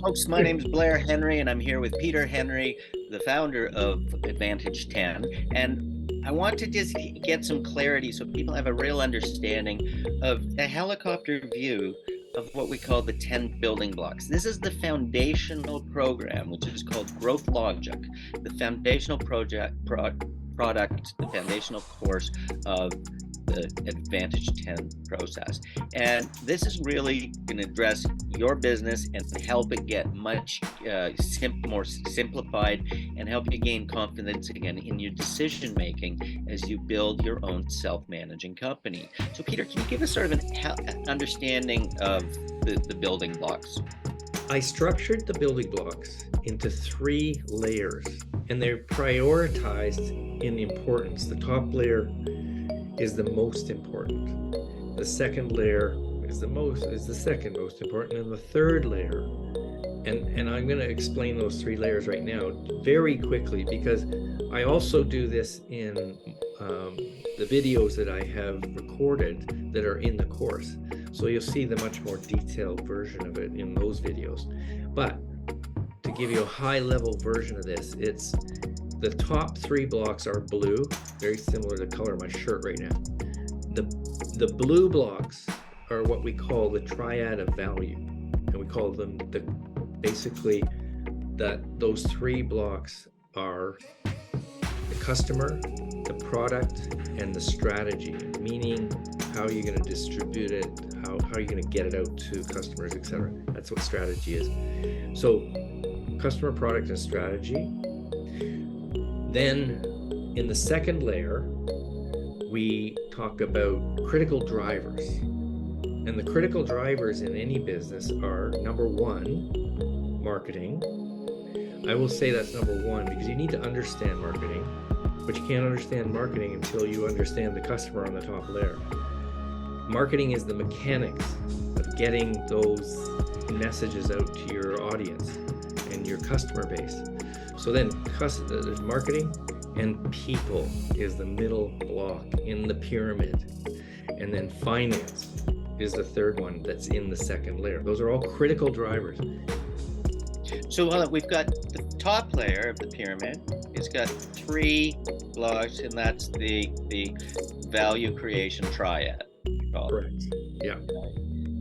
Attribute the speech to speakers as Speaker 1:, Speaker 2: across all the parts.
Speaker 1: folks. My name's Blair Henry, and I'm here with Peter Henry, the founder of Advantage 10. And I want to just get some clarity so people have a real understanding of a helicopter view of what we call the 10 building blocks. This is the foundational program, which is called Growth Logic, the foundational product, the foundational course of the Advantage 10 process. And this is really going to address your business and help it get much more simplified and help you gain confidence again in your decision making as you build your own self-managing company. So Peter, can you give us sort of an understanding of the building blocks?
Speaker 2: I structured the building blocks into 3 layers, and they're prioritized in importance. The top layer is the most important. The second layer is the second most important, and the third layer, and I'm going to explain those 3 layers right now very quickly, because I also do this in the videos that I have recorded that are in the course. So you'll see the much more detailed version of it in those videos. But to give you a high level version of this, it's the top 3 blocks are blue, very similar to the color of my shirt right now. The blue blocks are what we call the triad of value, and we call them basically those 3 blocks are the customer, the product, and the strategy, meaning how are you going to distribute it, how are you going to get it out to customers, etc. That's what strategy is. So customer, product, and strategy. Then in the second layer, we talk about critical drivers. And the critical drivers in any business are, number 1, marketing. I will say that's number 1 because you need to understand marketing, but you can't understand marketing until you understand the customer on the top layer. Marketing is the mechanics of getting those messages out to your audience and your customer base. So then there's marketing, and people is the middle block in the pyramid. And then finance is the third one that's in the second layer. Those are all critical drivers.
Speaker 1: So we've got the top layer of the pyramid. It's got 3 blocks, and that's the value creation triad.
Speaker 2: Correct. Yeah.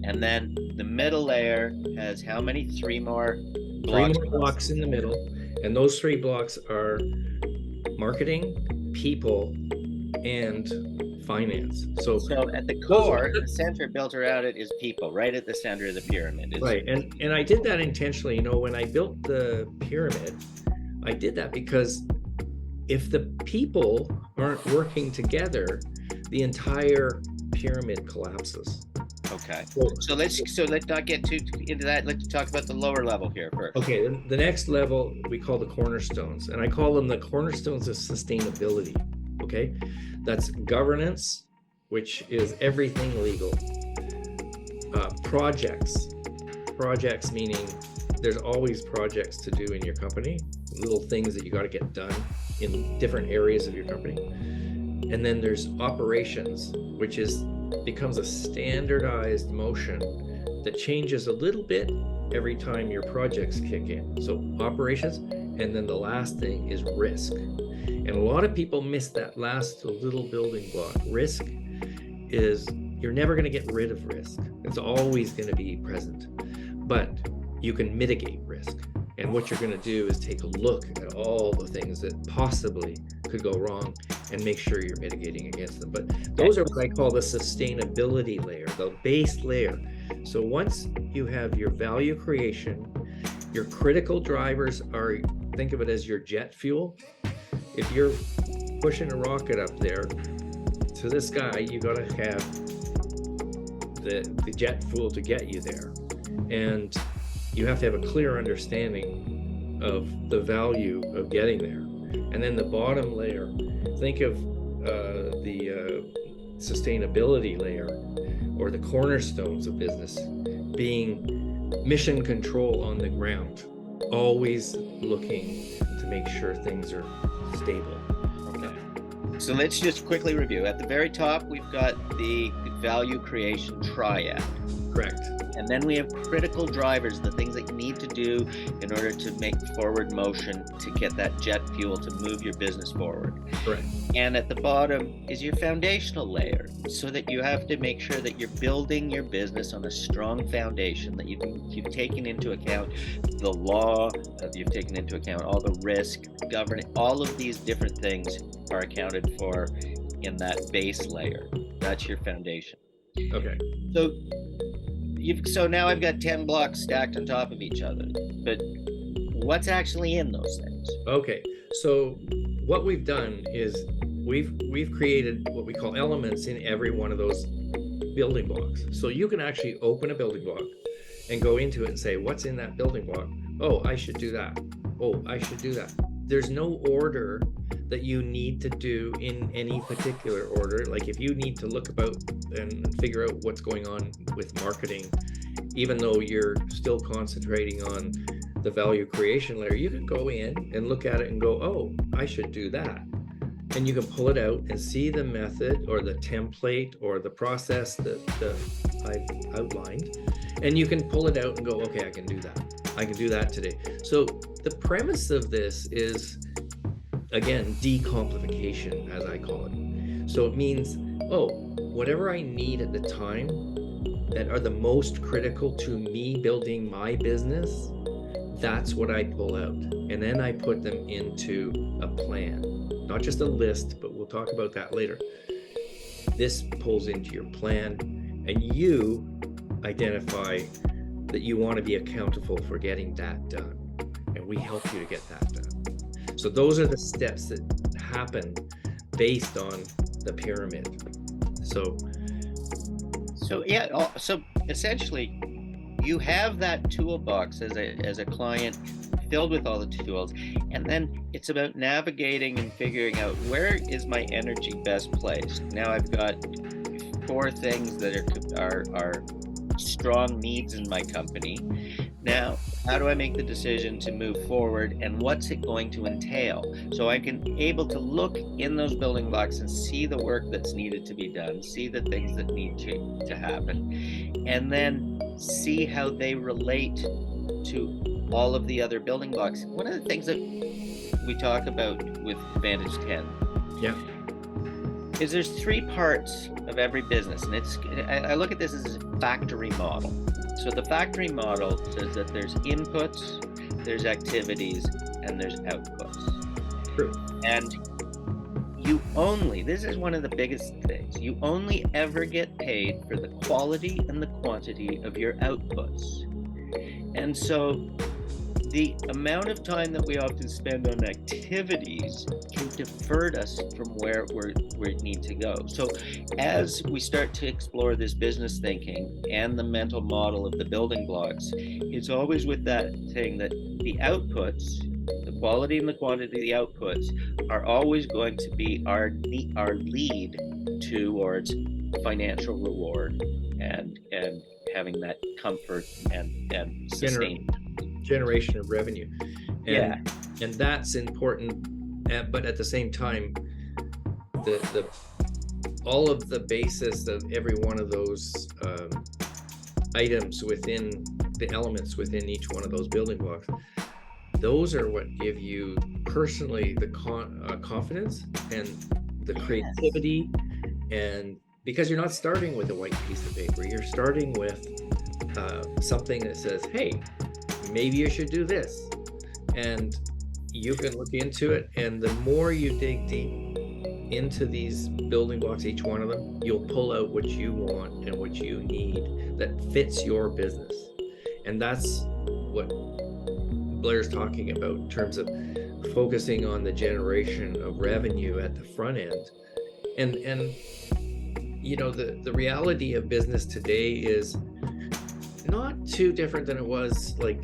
Speaker 1: And then the middle layer has how many? 3 more blocks?
Speaker 2: 3 more blocks in the middle. And those 3 blocks are marketing, people, and finance. So
Speaker 1: at the core, the center built around it is people, right at the center of the pyramid.
Speaker 2: Right. And I did that intentionally. When I built the pyramid, I did that because if the people aren't working together, the entire pyramid collapses.
Speaker 1: Okay. So let's not get too into that. Let's talk about the lower level here first.
Speaker 2: Okay. The next level we call the cornerstones, and I call them the cornerstones of sustainability. Okay. That's governance, which is everything legal. Projects meaning there's always projects to do in your company, little things that you got to get done in different areas of your company. And then there's operations, which becomes a standardized motion that changes a little bit every time your projects kick in. So operations, and then the last thing is risk. And a lot of people miss that last little building block. Risk is, you're never going to get rid of risk. It's always going to be present, but you can mitigate risk. And what you're going to do is take a look at all the things that possibly could go wrong and make sure you're mitigating against them. But those are what I call the sustainability layer, the base layer. So once you have your value creation, your critical drivers are, think of it as your jet fuel. If you're pushing a rocket up there to the sky, you got to have the jet fuel to get you there. And you have to have a clear understanding of the value of getting there. And then the bottom layer, think of the sustainability layer, or the cornerstones of business, being mission control on the ground, always looking to make sure things are stable.
Speaker 1: Okay. So let's just quickly review. At the very top, we've got the value creation triad.
Speaker 2: Correct.
Speaker 1: And then we have critical drivers, the things that you need to do in order to make forward motion to get that jet fuel to move your business forward.
Speaker 2: Correct.
Speaker 1: And at the bottom is your foundational layer, so that you have to make sure that you're building your business on a strong foundation, that you've taken into account the law, you've taken into account all the risk, governance, all of these different things are accounted for in that base layer. That's your foundation.
Speaker 2: Okay.
Speaker 1: So now I've got 10 blocks stacked on top of each other, but what's actually in those things?
Speaker 2: Okay. So what we've done is we've created what we call elements in every one of those building blocks. So you can actually open a building block and go into it and say, what's in that building block? Oh, I should do that. Oh, I should do that. There's no order that you need to do in any particular order. Like if you need to look about and figure out what's going on with marketing, even though you're still concentrating on the value creation layer, you can go in and look at it and go, oh, I should do that. And you can pull it out and see the method or the template or the process that I've outlined. And you can pull it out and go, okay, I can do that. I can do that today. So the premise of this is, again, decomplication, as I call it. So it means, oh, whatever I need at the time that are the most critical to me building my business, that's what I pull out. And then I put them into a plan, not just a list, but we'll talk about that later. This pulls into your plan, and you identify that you want to be accountable for getting that done. And we help you to get that done. So those are the steps that happen based on the pyramid. So
Speaker 1: Essentially, you have that toolbox as a client filled with all the tools, and then it's about navigating and figuring out, where is my energy best placed. Now I've got 4 things that are strong needs in my company. Now, how do I make the decision to move forward, and what's it going to entail? So I can able to look in those building blocks and see the work that's needed to be done, see the things that need to happen, and then see how they relate to all of the other building blocks. One of the things that we talk about with Advantage 10,
Speaker 2: yeah,
Speaker 1: is there's 3 parts of every business, and I look at this as a factory model. So the factory model says that there's inputs, there's activities, and there's outputs.
Speaker 2: True.
Speaker 1: And this is one of the biggest things, you only ever get paid for the quality and the quantity of your outputs. And so the amount of time that we often spend on activities can divert us from where we need to go. So as we start to explore this business thinking and the mental model of the building blocks, it's always with that thing that the outputs, the quality and the quantity of the outputs, are always going to be our lead towards financial reward and having that comfort and sustain.
Speaker 2: Generation of revenue.
Speaker 1: And
Speaker 2: that's important, but at the same time, the all of the basis of every one of those items within the elements within each one of those building blocks, those are what give you personally the confidence and the creativity. And because you're not starting with a white piece of paper, you're starting with something that says, hey, maybe you should do this, and you can look into it. And the more you dig deep into these building blocks, each one of them, you'll pull out what you want and what you need that fits your business. And that's what Blair's talking about in terms of focusing on the generation of revenue at the front end. And you know, the reality of business today is not too different than it was, like,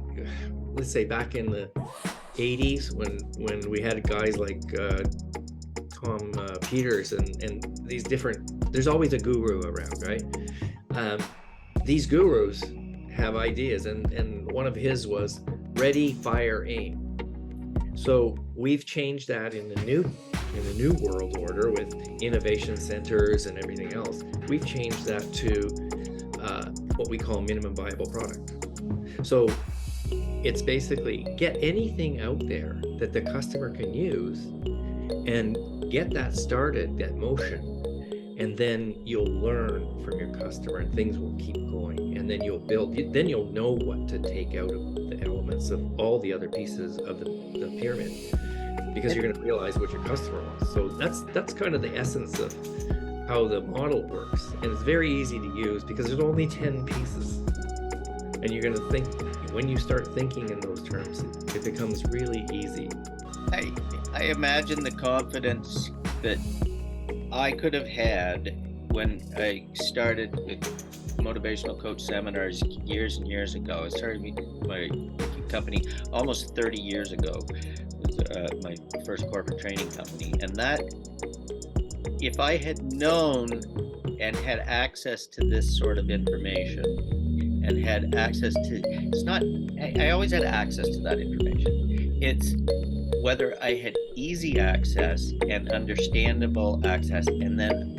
Speaker 2: let's say back in the 80s when we had guys like Tom Peters and these different, there's always a guru around, right? These gurus have ideas, and one of his was ready, fire, aim. So we've changed that in the new in the new world order with innovation centers and everything else, we've changed that to what we call minimum viable product. So it's basically get anything out there that the customer can use and get that started, that motion, and then you'll learn from your customer and things will keep going, and then you'll build, then you'll know what to take out of the elements of all the other pieces of the pyramid, because you're going to realize what your customer wants. So that's kind of the essence of how the model works, and it's very easy to use because there's only 10 pieces, and you're going to think, when you start thinking in those terms, it becomes really easy.
Speaker 1: I imagine the confidence that I could have had when I started with motivational coach seminars years and years ago. I started my company almost 30 years ago. It was my first corporate training company. And that, if I had known and had access to this sort of information, and had access to, it's not, I always had access to that information. It's whether I had easy access and understandable access and then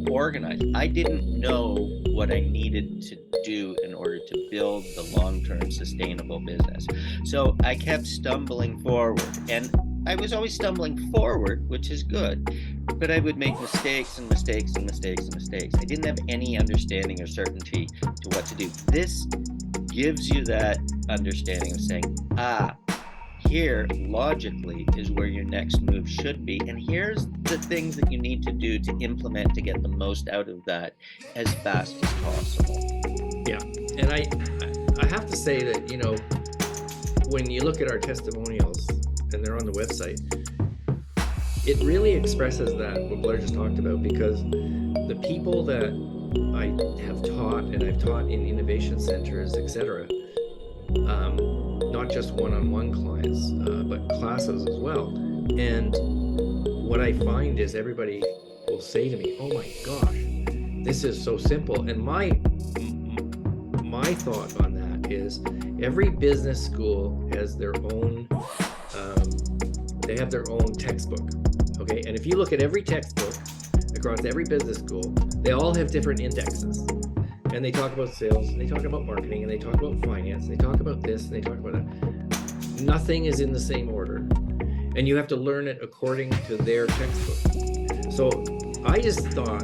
Speaker 1: organized. I didn't know what I needed to do in order to build the long-term sustainable business. So I kept stumbling forward, and I was always stumbling forward, which is good, but I would make mistakes and mistakes and mistakes and mistakes. I didn't have any understanding or certainty to what to do. This gives you that understanding of saying, here logically is where your next move should be, and here's the things that you need to do to implement to get the most out of that as fast as possible.
Speaker 2: Yeah, and I have to say that, you know, when you look at our testimonials, and they're on the website, it really expresses that what Blair just talked about, because the people that I have taught, and I've taught in innovation centers, etc., not just one-on-one clients, but classes as well. And what I find is everybody will say to me, "Oh my gosh, this is so simple." And my thought on that is, every business school has their own, they have their own textbook, okay? And if you look at every textbook across every business school, they all have different indexes. And they talk about sales, and they talk about marketing, and they talk about finance, and they talk about this, and they talk about that. Nothing is in the same order. And you have to learn it according to their textbook. So I just thought,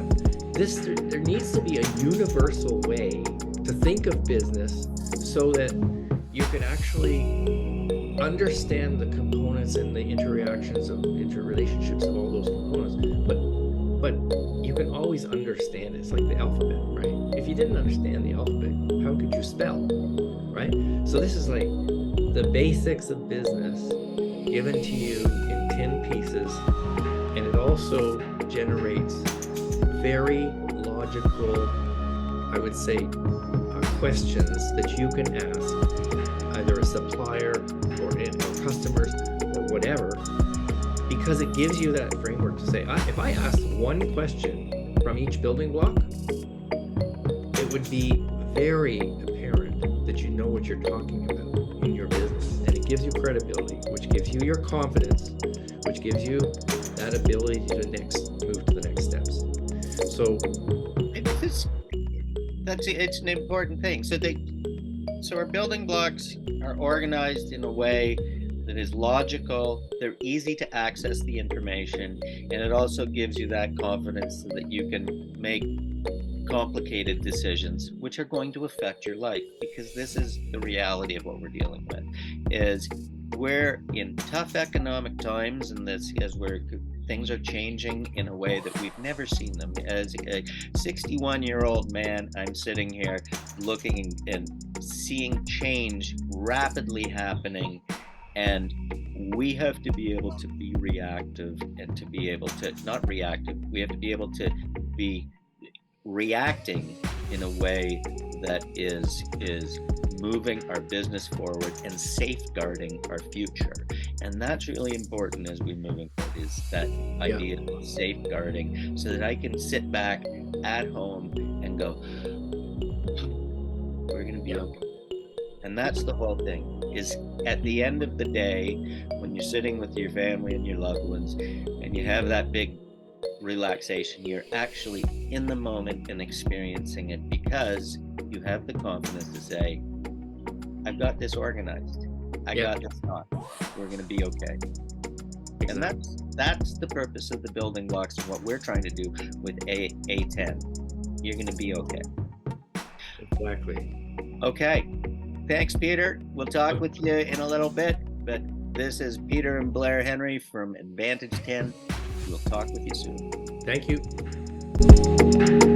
Speaker 2: there needs to be a universal way to think of business so that you can actually understand the components and the interrelationships of all those components, but you can always understand it. It's like the alphabet, right? If you didn't understand the alphabet, how could you spell, right? So this is like the basics of business given to you in 10 pieces, and it also generates very logical, I would say, questions that you can ask either a supplier or customers or whatever, because it gives you that framework to say, if I ask one question from each building block, it would be very apparent that you know what you're talking about in your business, and it gives you credibility, which gives you your confidence, which gives you that ability to move to the next steps. So
Speaker 1: it's an important thing. So our building blocks are organized in a way that is logical, they're easy to access the information, and it also gives you that confidence so that you can make complicated decisions which are going to affect your life, because this is the reality of what we're dealing with. Is we're in tough economic times, and this is where things are changing in a way that we've never seen them. As a 61-year-old man, I'm sitting here looking and seeing change rapidly happening, and we have to be able to be reactive, and to be able to, not reactive, we have to be able to be reacting in a way that is moving our business forward and safeguarding our future. And that's really important as we move forward, is that idea of safeguarding, so that I can sit back at home and go, we're going to be okay. And that's the whole thing, is at the end of the day, when you're sitting with your family and your loved ones, and and you have that big relaxation, you're actually in the moment and experiencing it because you have the confidence to say, I've got this organized. I got this thought. We're going to be okay. Exactly. And that's the purpose of the building blocks and what we're trying to do with A10. You're going to be okay.
Speaker 2: Exactly.
Speaker 1: Okay. Thanks, Peter. We'll talk with you in a little bit, but this is Peter and Blair Henry from Advantage 10. We'll talk with you soon.
Speaker 2: Thank you.